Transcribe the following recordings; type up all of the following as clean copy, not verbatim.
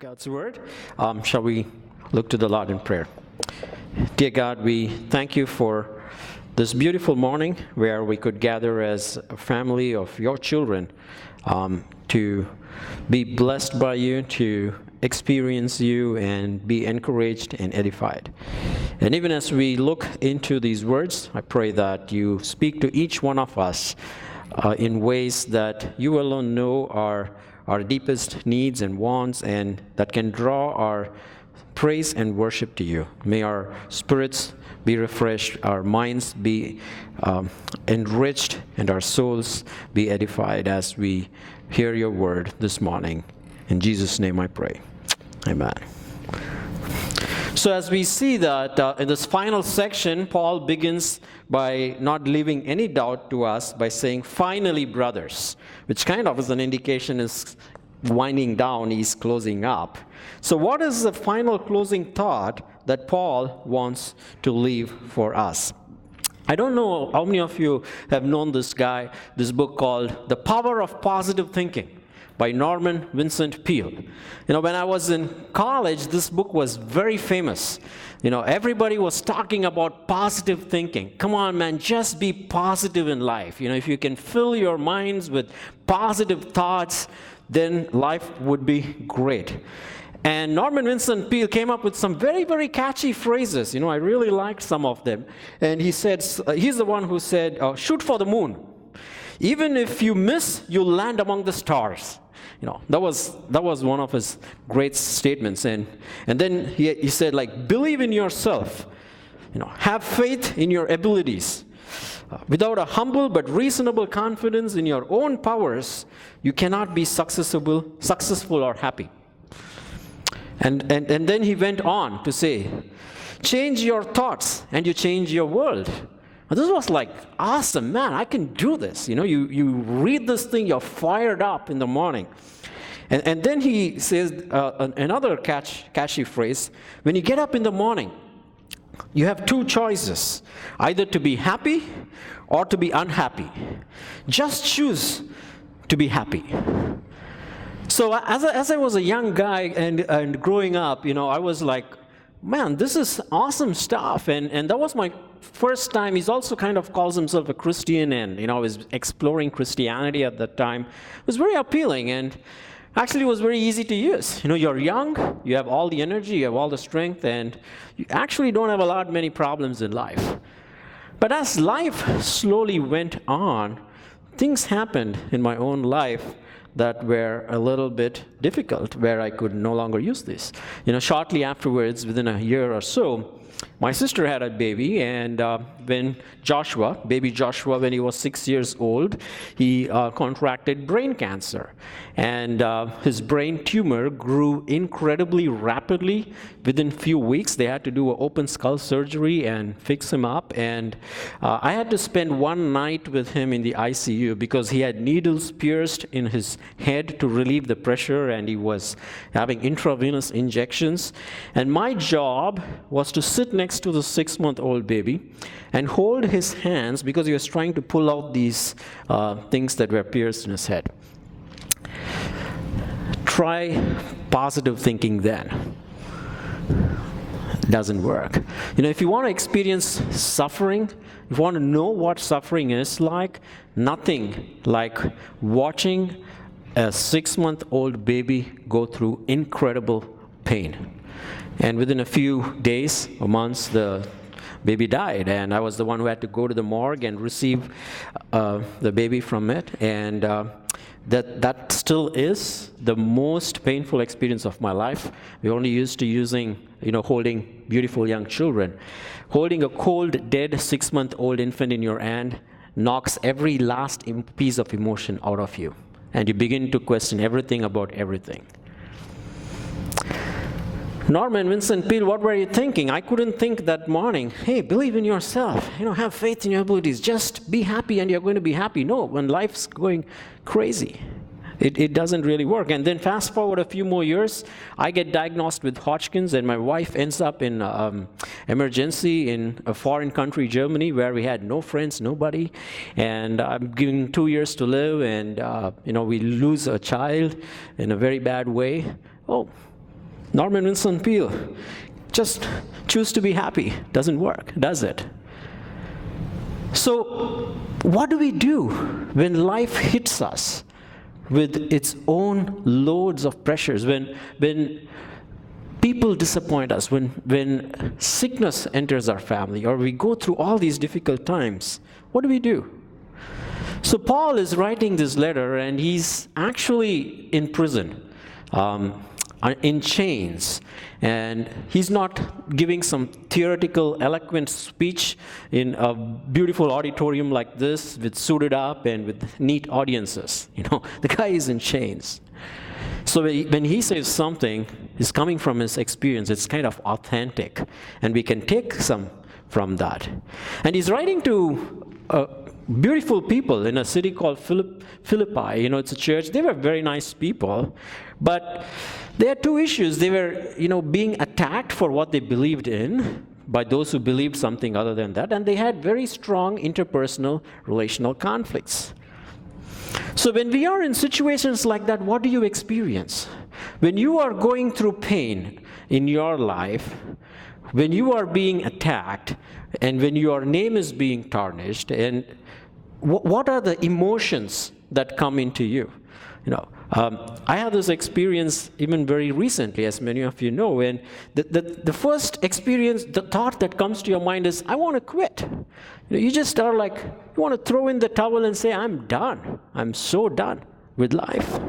God's word. Shall we look to the Lord in prayer? Dear God, we thank you for this beautiful morning where we could gather as a family of your children to be blessed by you, to experience you and be encouraged and edified. And even as we look into these words, I pray that you speak to each one of us in ways that you alone know our deepest needs and wants, and that can draw our praise and worship to you. May our spirits be refreshed, our minds be enriched, and our souls be edified as we hear your word this morning. In Jesus' name I pray. Amen. So as we see that in this final section, Paul begins by not leaving any doubt to us by saying, finally, brothers, which kind of is an indication is winding down, he's closing up. So what is the final closing thought that Paul wants to leave for us? I don't know how many of you have known this book called The Power of Positive Thinking by Norman Vincent Peale. When I was in college, this book was very famous. Everybody was talking about positive thinking. Come on, man, just be positive in life. If you can fill your minds with positive thoughts, then life would be great. And Norman Vincent Peale came up with some very, very catchy phrases. I really liked some of them. And he said, he's the one who said, shoot for the moon. Even if you miss, you'll land among the stars. That was one of his great statements. And then he said, believe in yourself. Have faith in your abilities. Without a humble but reasonable confidence in your own powers, you cannot be successful or happy. And then he went on to say, change your thoughts and you change your world. This was awesome, man, I can do this. You read this thing, you're fired up in the morning. And then he says another catchy phrase, when you get up in the morning, you have two choices, either to be happy or to be unhappy. Just choose to be happy. So as I was a young guy and growing up, I was like, man, this is awesome stuff. And that was my first time. He's also kind of calls himself a Christian, and I was exploring Christianity at that time. It was very appealing, and actually it was very easy to use. You're young, you have all the energy, you have all the strength, and you actually don't have many problems in life. But as life slowly went on, things happened in my own life that were a little bit difficult, where I could no longer use this. Shortly afterwards, within a year or so, my sister had a baby, and when baby Joshua, when he was 6 years old, he contracted brain cancer. And his brain tumor grew incredibly rapidly. Within few weeks, they had to do an open skull surgery and fix him up. And I had to spend one night with him in the ICU because he had needles pierced in his head to relieve the pressure, and he was having intravenous injections. And my job was to sit next to the 6-month-old baby and hold his hands because he was trying to pull out these things that were pierced in his head. Try positive thinking then. It doesn't work. If you want to experience suffering, if you want to know what suffering is like, nothing like watching a 6-month-old baby go through incredible pain. And within a few days or months, the baby died, and I was the one who had to go to the morgue and receive the baby from it. And that still is the most painful experience of my life. We're only used to holding beautiful young children. Holding a cold, dead 6-month-old infant in your hand knocks every last piece of emotion out of you, and you begin to question everything about everything. Norman Vincent Peale, what were you thinking? I couldn't think that morning, hey, believe in yourself, have faith in your abilities, just be happy and you're going to be happy. No, when life's going crazy, it doesn't really work. And then fast forward a few more years, I get diagnosed with Hodgkin's, and my wife ends up in emergency in a foreign country, Germany, where we had no friends, nobody. And I'm given 2 years to live, and we lose a child in a very bad way. Oh, Norman Vincent Peale, just choose to be happy. Doesn't work, does it? So, what do we do when life hits us with its own loads of pressures? When people disappoint us, when sickness enters our family, or we go through all these difficult times, what do we do? So Paul is writing this letter, and he's actually in prison, in chains, and he's not giving some theoretical, eloquent speech in a beautiful auditorium like this, with suited up and with neat audiences. The guy is in chains. So when he says something, it's coming from his experience. It's kind of authentic, and we can take some from that. And he's writing to beautiful people in a city called Philippi. It's a church. They were very nice people, but they had two issues. They were, being attacked for what they believed in by those who believed something other than that, and they had very strong interpersonal, relational conflicts. So when we are in situations like that, what do you experience? When you are going through pain in your life, when you are being attacked, and when your name is being tarnished, and what are the emotions that come into you? I had this experience even very recently, as many of you know, and the first experience, the thought that comes to your mind is, I want to quit. You just are like, you want to throw in the towel and say, I'm done. I'm so done with life.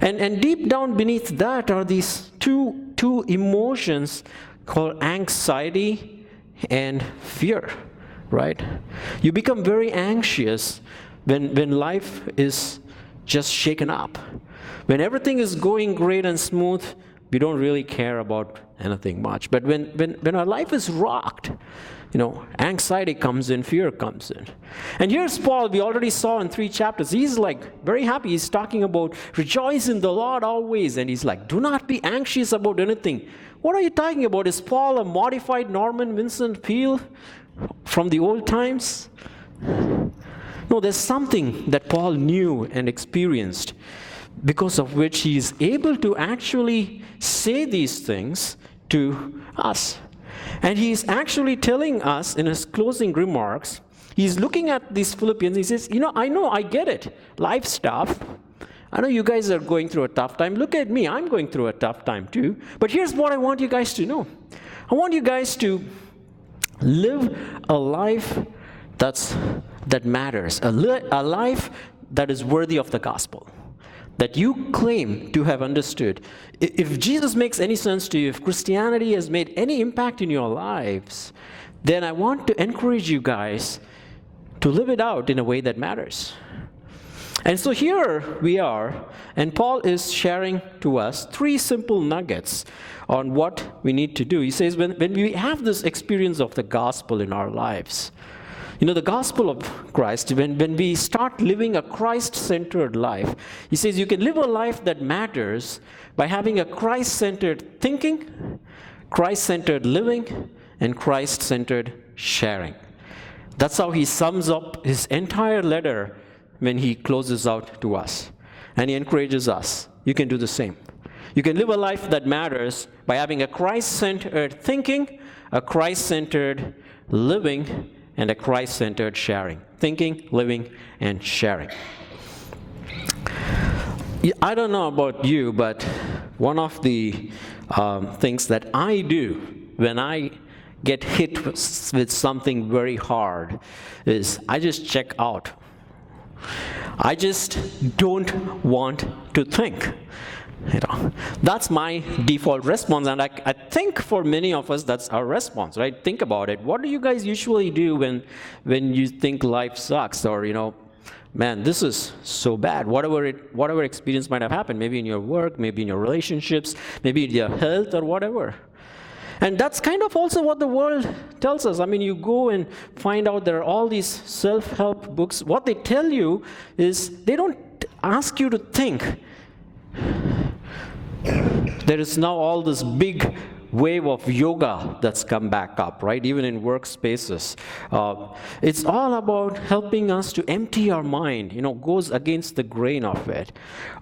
And deep down beneath that are these two emotions called anxiety and fear, right? You become very anxious when life is just shaken up. When everything is going great and smooth, we don't really care about anything much. But when our life is rocked, anxiety comes in, fear comes in. And here's Paul, we already saw in 3 chapters. He's like very happy. He's talking about rejoice in the Lord always. And he's like, do not be anxious about anything. What are you talking about? Is Paul a modified Norman Vincent Peale from the old times? No, there's something that Paul knew and experienced, because of which he is able to actually say these things to us. And he's actually telling us in his closing remarks, he's looking at these Philippians, he says, I get it, life stuff. I know you guys are going through a tough time. Look at me, I'm going through a tough time too. But here's what I want you guys to know. I want you guys to live a life that matters, a life that is worthy of the gospel, that you claim to have understood. If Jesus makes any sense to you, if Christianity has made any impact in your lives, then I want to encourage you guys to live it out in a way that matters. And so here we are, and Paul is sharing to us 3 simple nuggets on what we need to do. He says when we have this experience of the gospel in our lives, the gospel of Christ, when we start living a Christ-centered life, he says you can live a life that matters by having a Christ-centered thinking, Christ-centered living, and Christ-centered sharing. That's how he sums up his entire letter when he closes out to us. And he encourages us. You can do the same. You can live a life that matters by having a Christ-centered thinking, a Christ-centered living, and a Christ-centered sharing. Thinking, living, and sharing. I don't know about you, but one of the things that I do when I get hit with something very hard is I just check out. I just don't want to think. That's my default response, and I think for many of us that's our response, right? Think about it. What do you guys usually do when you think life sucks, or man, this is so bad? Whatever experience might have happened, maybe in your work, maybe in your relationships, maybe in your health, or whatever. And that's kind of also what the world tells us. I mean, you go and find out there are all these self-help books. What they tell you is they don't ask you to think. There is now all this big wave of yoga that's come back up, right? Even in workspaces. It's all about helping us to empty our mind, goes against the grain of it.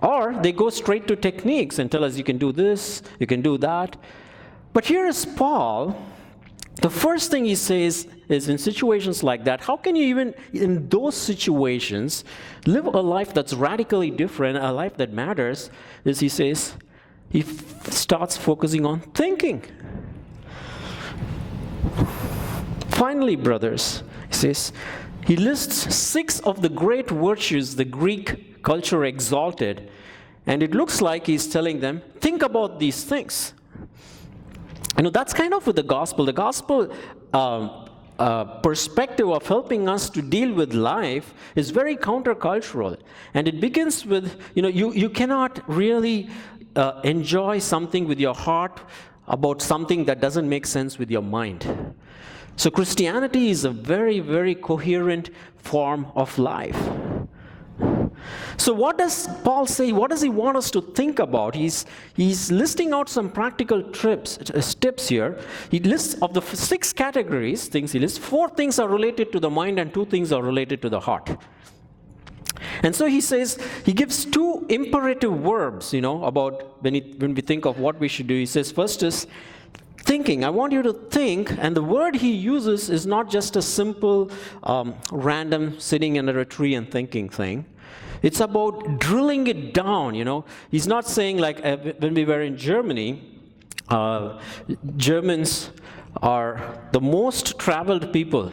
Or they go straight to techniques and tell us you can do this, you can do that. But here is Paul. The first thing he says is in situations like that, how can you even, in those situations, live a life that's radically different, a life that matters, is he says, he starts focusing on thinking. Finally, brothers, he says, he lists 6 of the great virtues the Greek culture exalted, and it looks like he's telling them, think about these things. That's kind of with the gospel. The gospel perspective of helping us to deal with life is very countercultural. And it begins with, you cannot really enjoy something with your heart about something that doesn't make sense with your mind. So Christianity is a very, very coherent form of life. So what does Paul say? What does he want us to think about? He's listing out some practical tips here. He lists of the 6 categories, things he lists, 4 things are related to the mind and 2 things are related to the heart. And so he says, he gives 2 imperative verbs, about when we think of what we should do. He says, first is thinking. I want you to think, and the word he uses is not just a simple, random sitting under a tree and thinking thing. It's about drilling it down, He's not saying like when we were in Germany, Germans are the most traveled people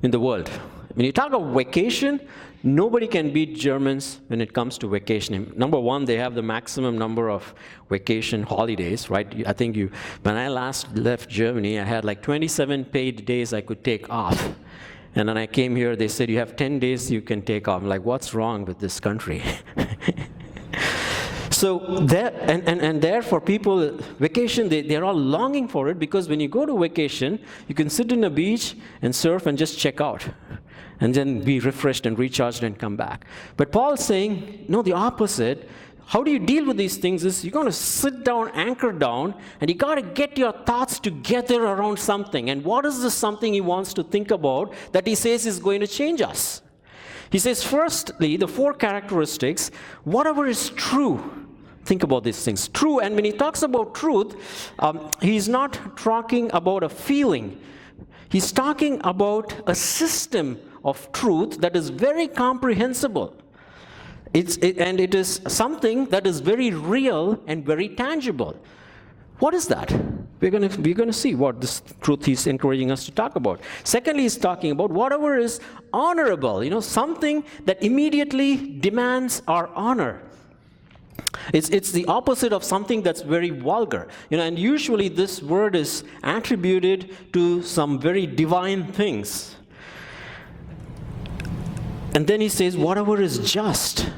in the world. When you talk of vacation, nobody can beat Germans when it comes to vacationing. Number one, they have the maximum number of vacation holidays, right? I think when I last left Germany, I had like 27 paid days I could take off. And when I came here, they said, you have 10 days you can take off. I'm like, what's wrong with this country? So there for people, vacation, they're all longing for it, because when you go to vacation, you can sit on a beach and surf and just check out, and then be refreshed and recharged and come back. But Paul's saying, no, the opposite. How do you deal with these things is you're going to sit down, anchor down, and you got to get your thoughts together around something. And what is this something he wants to think about that he says is going to change us? He says, firstly, the 4 characteristics, whatever is true. Think about these things. True, and when he talks about truth, he's not talking about a feeling. He's talking about a system of truth that is very comprehensible. It is something that is very real and very tangible. What is that? We're going to see what this truth he's encouraging us to talk about. Secondly, he's talking about whatever is honorable, something that immediately demands our honor. It's the opposite of something that's very vulgar. And usually this word is attributed to some very divine things. And then he says, whatever is just.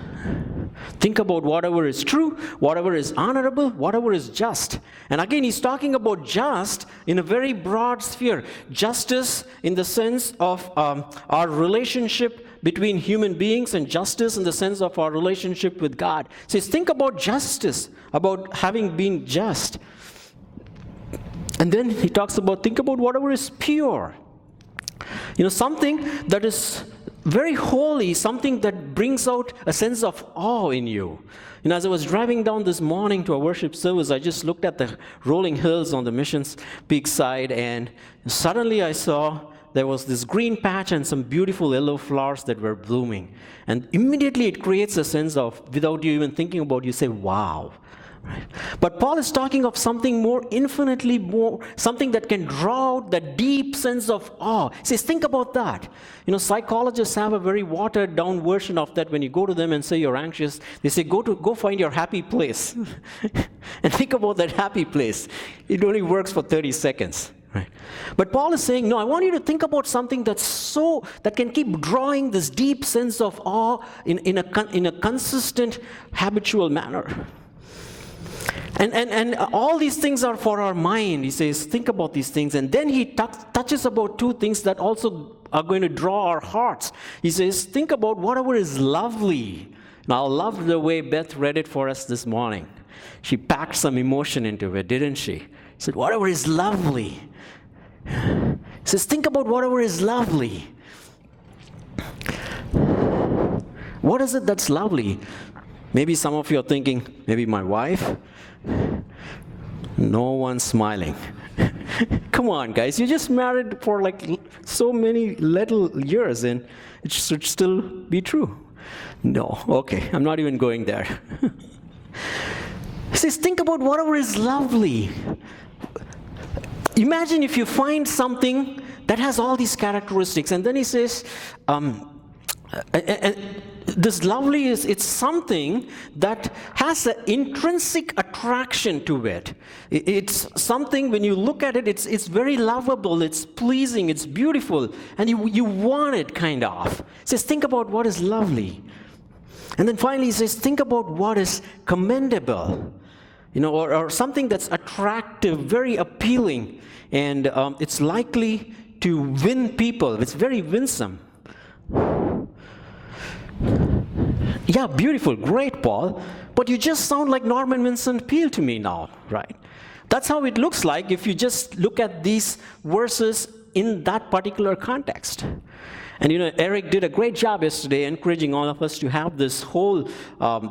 Think about whatever is true, whatever is honorable, whatever is just. And again, he's talking about just in a very broad sphere. Justice in the sense of our relationship between human beings, and justice in the sense of our relationship with God. He says, think about justice, about having been just. And then he talks about, think about whatever is pure. Something that is very holy, something that brings out a sense of awe in you. As I was driving down this morning to a worship service, I just looked at the rolling hills on the Missions Peak side, and suddenly I saw there was this green patch and some beautiful yellow flowers that were blooming. And immediately it creates a sense of, without you even thinking about it, you say, wow. Right? But Paul is talking of something more, infinitely more, something that can draw out that deep sense of awe. He says, think about that. Psychologists have a very watered down version of that. When you go to them and say you're anxious, they say, go find your happy place. And think about that happy place. It only works for 30 seconds. Right. But Paul is saying, no, I want you to think about something that can keep drawing this deep sense of awe in a consistent, habitual manner. And all these things are for our mind. He says, think about these things. And then he touches about 2 things that also are going to draw our hearts. He says, think about whatever is lovely. Now, I love the way Beth read it for us this morning. She packed some emotion into it, didn't she? said, whatever is lovely. He says, think about whatever is lovely. What is it that's lovely? Maybe some of you are thinking, maybe my wife. No one's smiling. Come on, guys, you just married for like so many little years, and it should still be true. No, okay, I'm not even going there. He says, think about whatever is lovely. Imagine if you find something that has all these characteristics, and then he says, this lovely it's something that has an intrinsic attraction to it. It's something, when you look at it, it's very lovable, it's pleasing, it's beautiful, and you want it, kind of. He says, think about what is lovely. And then finally he says, think about what is commendable, or something that's attractive, very appealing, and it's likely to win people. It's very winsome. Yeah, beautiful, great, Paul, but you just sound like Norman Vincent Peale to me now, right? That's how it looks like if you just look at these verses in that particular context. And Eric did a great job yesterday encouraging all of us to have this whole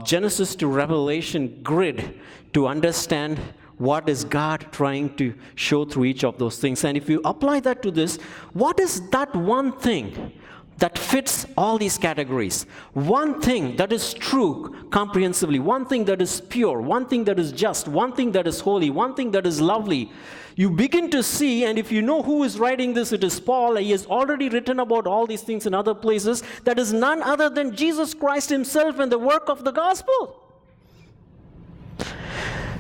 Genesis to Revelation grid to understand what is God trying to show through each of those things. And if you apply that to this, what is that one thing that fits all these categories? One thing that is true comprehensively, one thing that is pure, one thing that is just, one thing that is holy, one thing that is lovely. You begin to see, and if you know who is writing this, it is Paul. He has already written about all these things in other places. That is none other than Jesus Christ himself and the work of the gospel.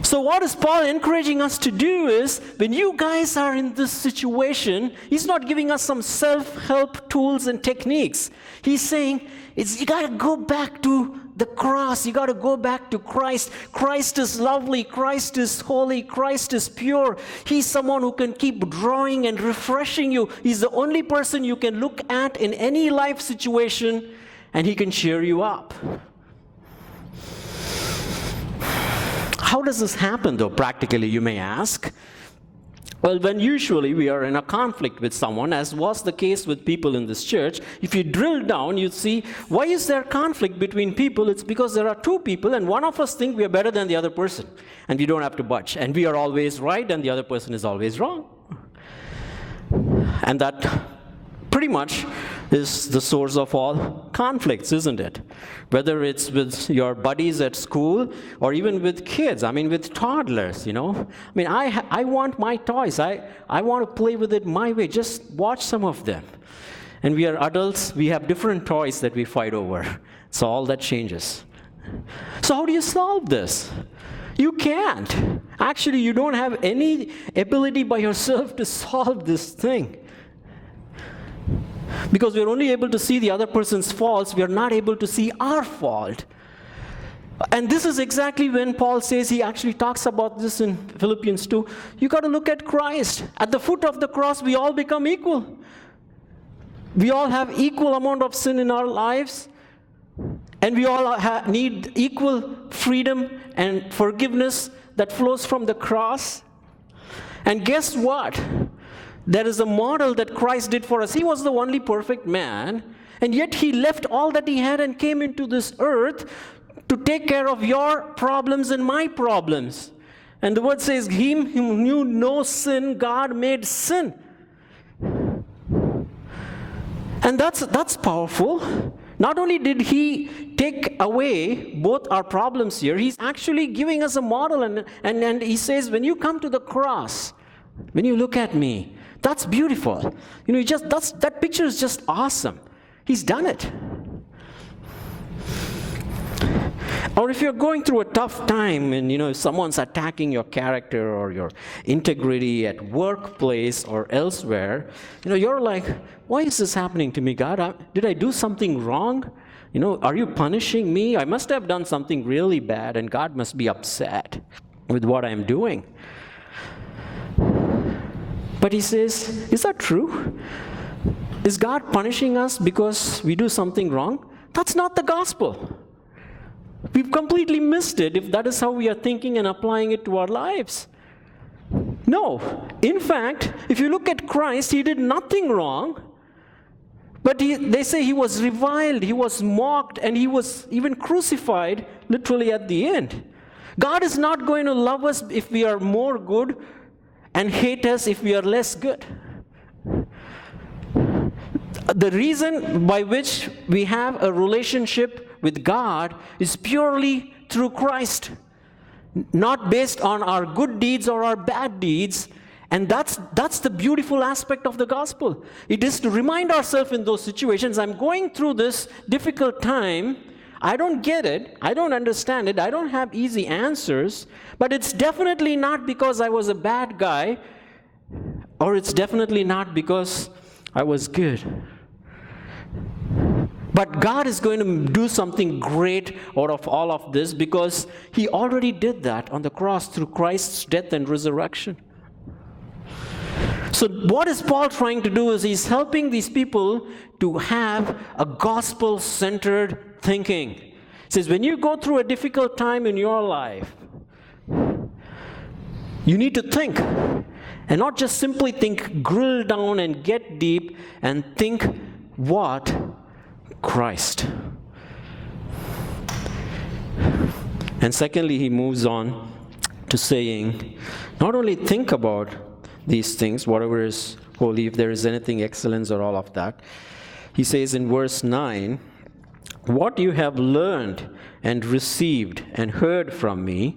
So what is Paul encouraging us to do is, when you guys are in this situation, he's not giving us some self-help tools and techniques. He's saying, you got to go back to the cross. You got to go back to Christ. Christ is lovely. Christ is holy. Christ is pure. He's someone who can keep drawing and refreshing you. He's the only person you can look at in any life situation, and he can cheer you up. How does this happen, though, practically, you may ask? Well, when usually we are in a conflict with someone, as was the case with people in this church, if you drill down, you'd see, why is there conflict between people? It's because there are two people, and one of us think we are better than the other person, and we don't have to budge, and we are always right, and the other person is always wrong. And that pretty much is the source of all conflicts, isn't it? Whether it's with your buddies at school or even with kids, with toddlers, I want my toys. I want to play with it my way. Just watch some of them. And we are adults, we have different toys that we fight over. So all that changes. So how do you solve this? You can't. Actually, you don't have any ability by yourself to solve this thing. Because we're only able to see the other person's faults, we are not able to see our fault. And this is exactly when Paul says, he actually talks about this in Philippians 2. You got to look at Christ. At the foot of the cross, we all become equal. We all have equal amount of sin in our lives. And we all need equal freedom and forgiveness that flows from the cross. And guess what? There is a model that Christ did for us. He was the only perfect man, and yet he left all that he had and came into this earth to take care of your problems and my problems. And the word says, him who knew no sin, God made sin. And that's powerful. Not only did he take away both our problems here, he's actually giving us a model, and he says, when you come to the cross, when you look at me, that's beautiful. That picture is just awesome. He's done it. Or if you're going through a tough time and, if someone's attacking your character or your integrity at workplace or elsewhere, you're like, why is this happening to me, God? Did I do something wrong? Are you punishing me? I must have done something really bad, and God must be upset with what I'm doing. But he says, is that true? Is God punishing us because we do something wrong? That's not the gospel. We've completely missed it if that is how we are thinking and applying it to our lives. No. In fact, if you look at Christ, he did nothing wrong. But they say he was reviled, he was mocked, and he was even crucified literally at the end. God is not going to love us if we are more good and hate us if we are less good. The reason by which we have a relationship with God is purely through Christ, not based on our good deeds or our bad deeds. And that's the beautiful aspect of the gospel. It is to remind ourselves in those situations, I'm going through this difficult time. I don't get it. I don't understand it. I don't have easy answers. But it's definitely not because I was a bad guy, or it's definitely not because I was good. But God is going to do something great out of all of this because he already did that on the cross through Christ's death and resurrection. So what is Paul trying to do is he's helping these people to have a gospel-centered thinking. He says, when you go through a difficult time in your life, you need to think. And not just simply think, drill down and get deep and think what? Christ. And secondly, he moves on to saying, not only think about these things, whatever is holy, if there is anything excellence or all of that. He says in verse 9, what you have learned and received and heard from me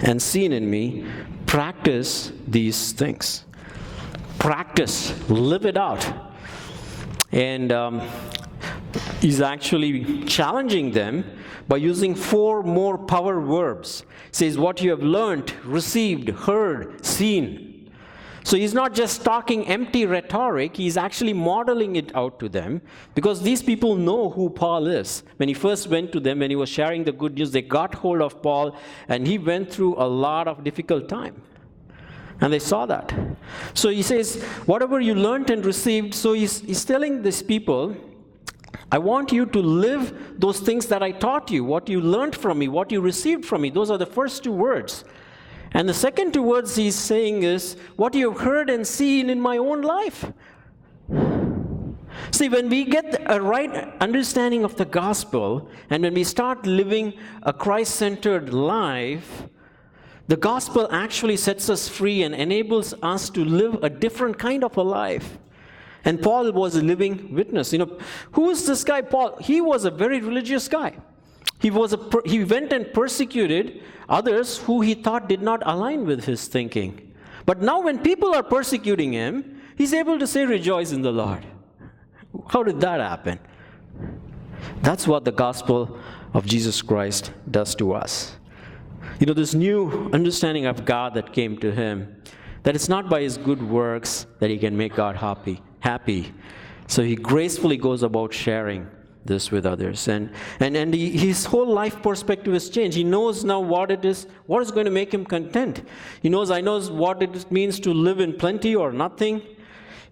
and seen in me, practice these things. Practice, live it out. And he's actually challenging them by using 4 more power verbs. He says, what you have learned, received, heard, seen. So he's not just talking empty rhetoric, he's actually modeling it out to them, because these people know who Paul is. When he first went to them, when he was sharing the good news, they got hold of Paul, and he went through a lot of difficult time. And they saw that. So he says, whatever you learned and received, so he's telling these people, I want you to live those things that I taught you, what you learned from me, what you received from me. Those are the first 2 words. And the second 2 words he's saying is, what you have heard and seen in my own life. See, when we get a right understanding of the gospel, and when we start living a Christ-centered life, the gospel actually sets us free and enables us to live a different kind of a life. And Paul was a living witness. Who is this guy, Paul? He was a very religious guy. He went and persecuted others who he thought did not align with his thinking. But now when people are persecuting him, he's able to say, rejoice in the Lord. How did that happen? That's what the gospel of Jesus Christ does to us. This new understanding of God that came to him, that it's not by his good works that he can make God happy. So he gracefully goes about sharing this with others. And his whole life perspective has changed. He knows now what is going to make him content. I knows what it means to live in plenty or nothing.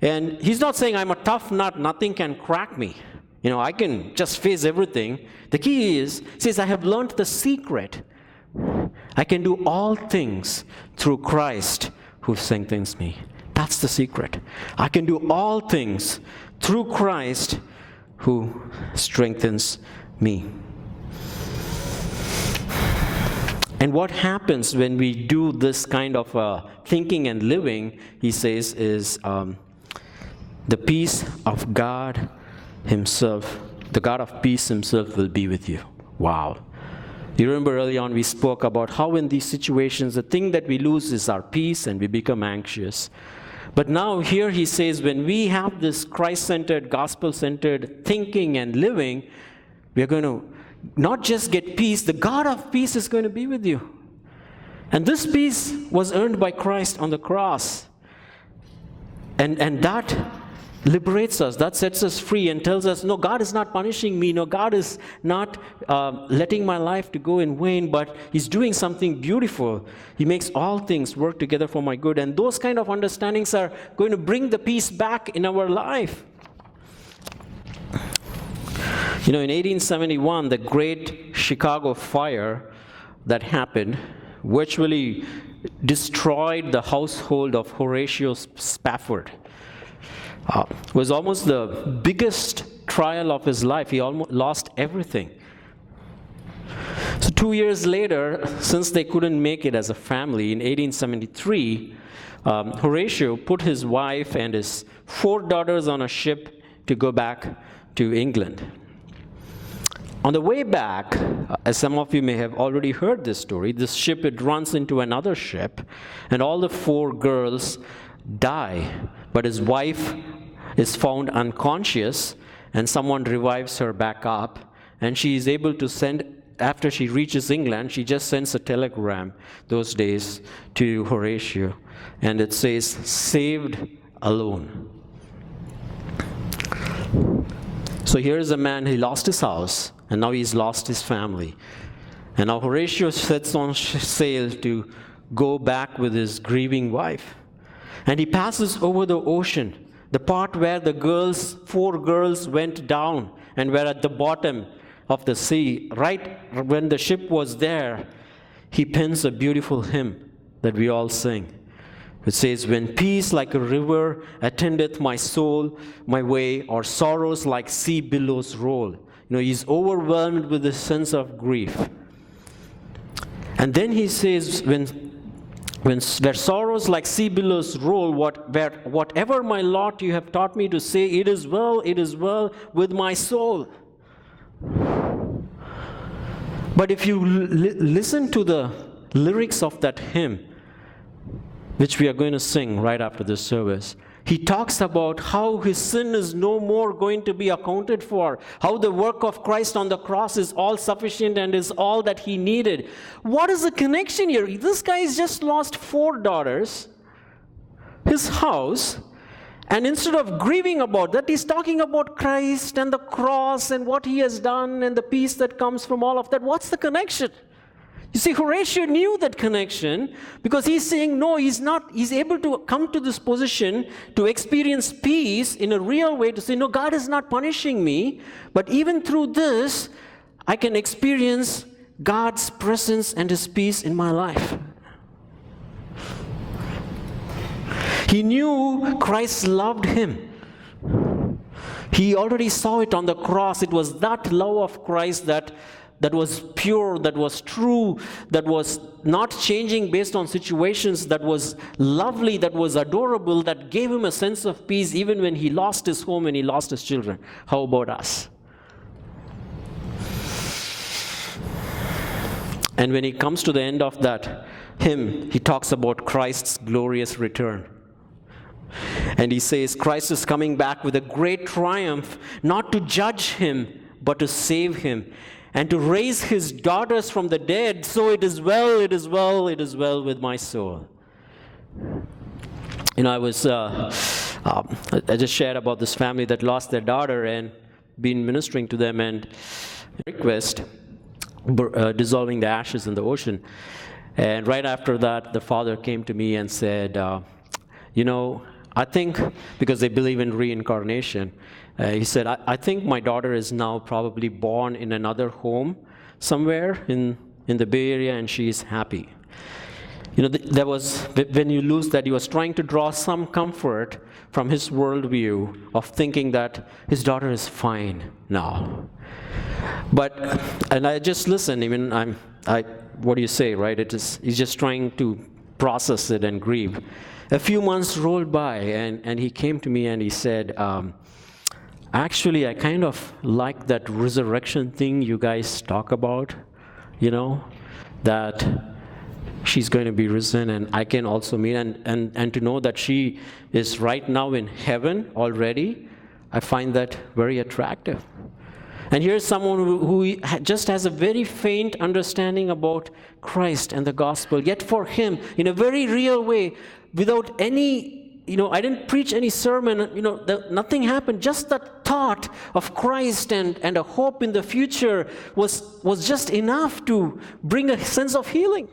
And he's not saying, I'm a tough nut, nothing can crack me. I can just face everything. The key is, he says, I have learned the secret. I can do all things through Christ who strengthens me. That's the secret. I can do all things through Christ who strengthens me. And what happens when we do this kind of thinking and living, he says, is the peace of God himself, the God of peace himself will be with you. Wow. You remember early on we spoke about how in these situations the thing that we lose is our peace and we become anxious. But now here he says when we have this Christ-centered, gospel-centered thinking and living, we're going to not just get peace, the God of peace is going to be with you. And this peace was earned by Christ on the cross. And that liberates us, that sets us free and tells us, no, God is not punishing me, no, God is not letting my life to go in vain, but he's doing something beautiful. He makes all things work together for my good. And those kind of understandings are going to bring the peace back in our life. In 1871, the great Chicago fire that happened virtually destroyed the household of Horatio Spafford. It was almost the biggest trial of his life. He almost lost everything. So 2 years later, since they couldn't make it as a family, in 1873, Horatio put his wife and his 4 daughters on a ship to go back to England. On the way back, as some of you may have already heard this story, this ship, it runs into another ship, and all the 4 girls die, but his wife is found unconscious, and someone revives her back up, and she is able to send, after she reaches England, she just sends a telegram those days to Horatio, and it says, "Saved alone." So here is a man, he lost his house, and now he's lost his family. And now Horatio sets on sail to go back with his grieving wife. And he passes over the ocean, the part where the 4 girls went down and were at the bottom of the sea. Right when the ship was there, he pens a beautiful hymn that we all sing. It says, "When peace like a river attendeth my soul, my way, or sorrows like sea billows roll." He's overwhelmed with a sense of grief. And then he says, where sorrows like sea billows roll, whatever my Lord you have taught me to say, it is well with my soul. But if you listen to the lyrics of that hymn, which we are going to sing right after this service, he talks about how his sin is no more going to be accounted for, how the work of Christ on the cross is all sufficient and is all that he needed. What is the connection here? This guy has just lost 4 daughters, his house, and instead of grieving about that, he's talking about Christ and the cross and what he has done and the peace that comes from all of that. What's the connection? You see, Horatio knew that connection because he's saying, no, he's able to come to this position to experience peace in a real way, to say, no, God is not punishing me, but even through this, I can experience God's presence and his peace in my life. He knew Christ loved him. He already saw it on the cross. It was that love of Christ that was pure, that was true, that was not changing based on situations, that was lovely, that was adorable, that gave him a sense of peace even when he lost his home and he lost his children. How about us? And when he comes to the end of that hymn, he talks about Christ's glorious return. And he says, Christ is coming back with a great triumph, not to judge him, but to save him, and to raise his daughters from the dead. So it is well with my soul. I just shared about this family that lost their daughter and been ministering to them and request dissolving the ashes in the ocean. And right after that, the father came to me and said, I think, because they believe in reincarnation, he said, I think my daughter is now probably born in another home somewhere in the Bay Area, and she is happy. There was, when you lose that, he was trying to draw some comfort from his worldview of thinking that his daughter is fine now. And I just listen, what do you say, right? He's just trying to process it and grieve. A few months rolled by, and he came to me and he said, actually, I kind of like that resurrection thing you guys talk about, that she's going to be risen and I can also meet, and to know that she is right now in heaven already, I find that very attractive. And here's someone who just has a very faint understanding about Christ and the gospel, yet for him, in a very real way, without any, I didn't preach any sermon, nothing happened. Just that thought of Christ and a hope in the future was just enough to bring a sense of healing.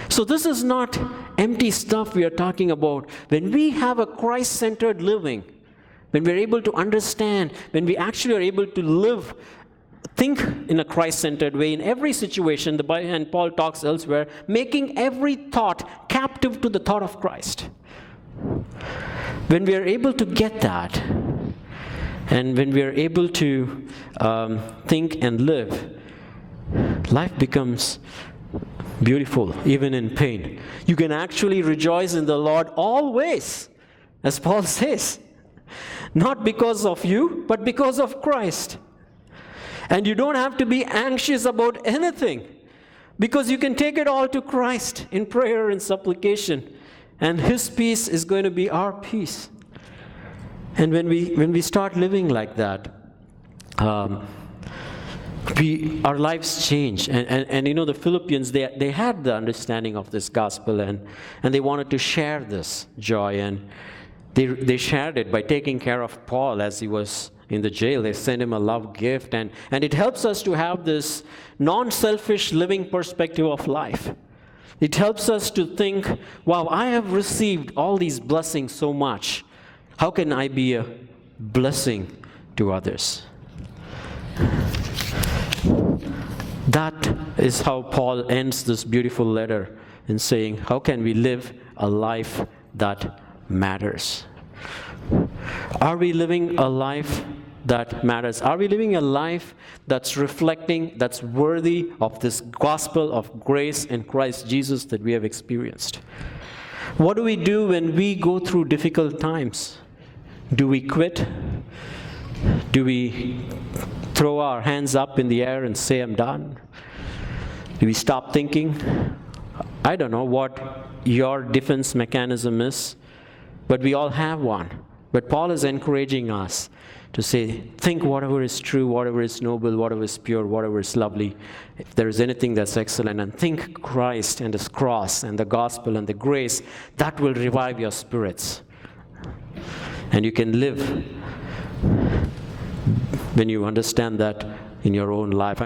So this is not empty stuff we are talking about. When we have a Christ-centered living, when we're able to understand, when we actually are able to live think in a Christ-centered way in every situation. The Bible, and Paul talks elsewhere, making every thought captive to the thought of Christ. When we are able to get that, and when we are able to think and live, life becomes beautiful, even in pain. You can actually rejoice in the Lord always, as Paul says. Not because of you, but because of Christ. And you don't have to be anxious about anything, because you can take it all to Christ in prayer and supplication, and His peace is going to be our peace. And when we start living like that, our lives change. And you know, the Philippians, they had the understanding of this gospel, and they wanted to share this joy, and they shared it by taking care of Paul as he was in the jail. They sent him a love gift, and it helps us to have this non-selfish living perspective of life. It helps us to think, wow, I have received all these blessings so much. How can I be a blessing to others? That is how Paul ends this beautiful letter in saying, how can we live a life that matters? Are we living a life that matters? Are we living a life that's reflecting, that's worthy of this gospel of grace in Christ Jesus that we have experienced? What do we do when we go through difficult times? Do we quit? Do we throw our hands up in the air and say, I'm done? Do we stop thinking? I don't know what your defense mechanism is, but we all have one. But Paul is encouraging us to say, think whatever is true, whatever is noble, whatever is pure, whatever is lovely, if there is anything that's excellent, and think Christ and His cross and the gospel and the grace, that will revive your spirits. And you can live when you understand that in your own life.